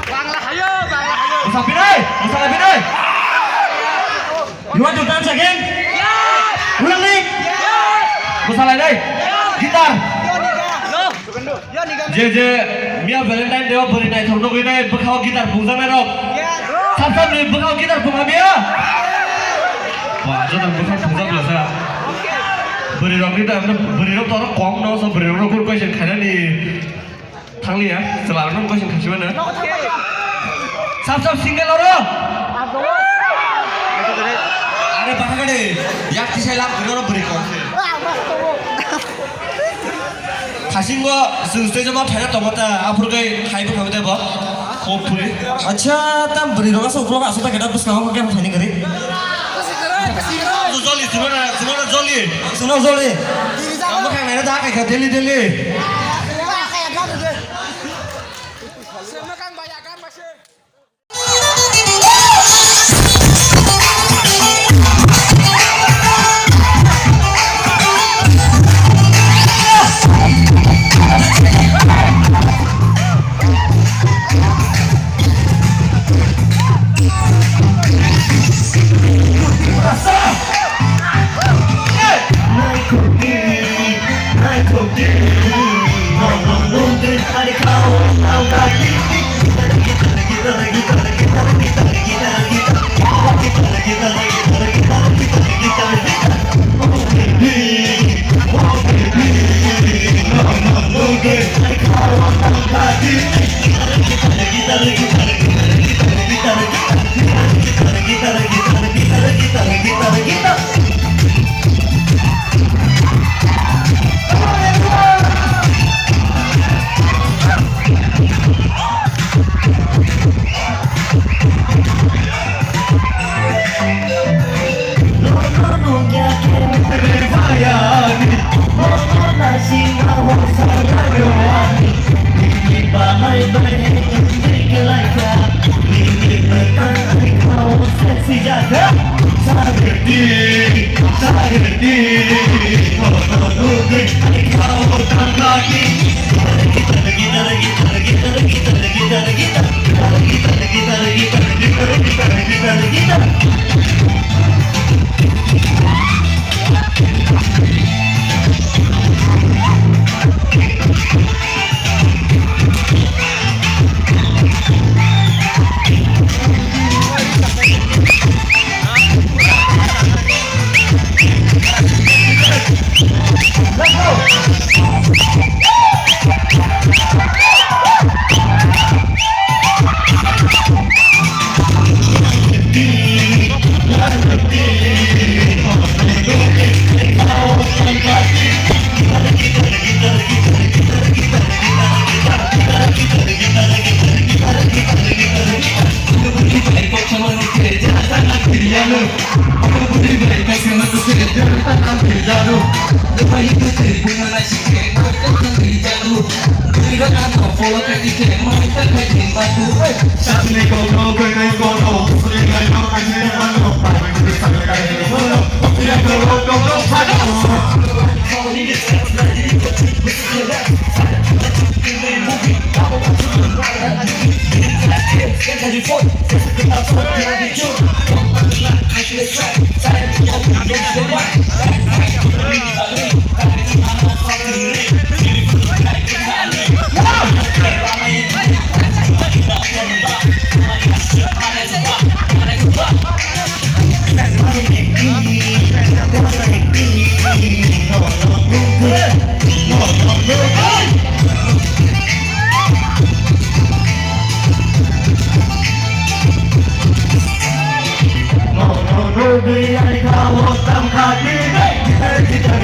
Bangla hayo, Bangla hayo. Musafir ơi, Musafir ơi. You want to dance again? Yes. Ulang nih. Yes. Musa lại đây. Guitar. Yo niga. J Mia Valentine देवा बरी नाय थोड़ो कोई नाय बखाओ guitar बुझा ना रो Yes. सब ने बखाओ गिटार बुझा मिया वाह जो तक बखाओ बुझा तो सा बरी रॉक गिटार हमने बरी रॉक तो और कॉम ना सब बरी रॉक कोई क्वेश्चन खाना नहीं थांगली है सलाह ना क्वेश्चन खाशिबा ना सब सिंगल और अरे बागड़े यार किसे लाभ करो बरी कौन से खासिंगो जोंस्ते जमा थायना तमता आफुरगै थायबो खाबदे बा होपफुली अच्छा तम बरी रंगा सौफ्रो आसता केटा बसकाव के थायनि गरे जली सुनो जली हम खांनाय दा खायखा देली Semakan bayakan masih.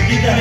Gitar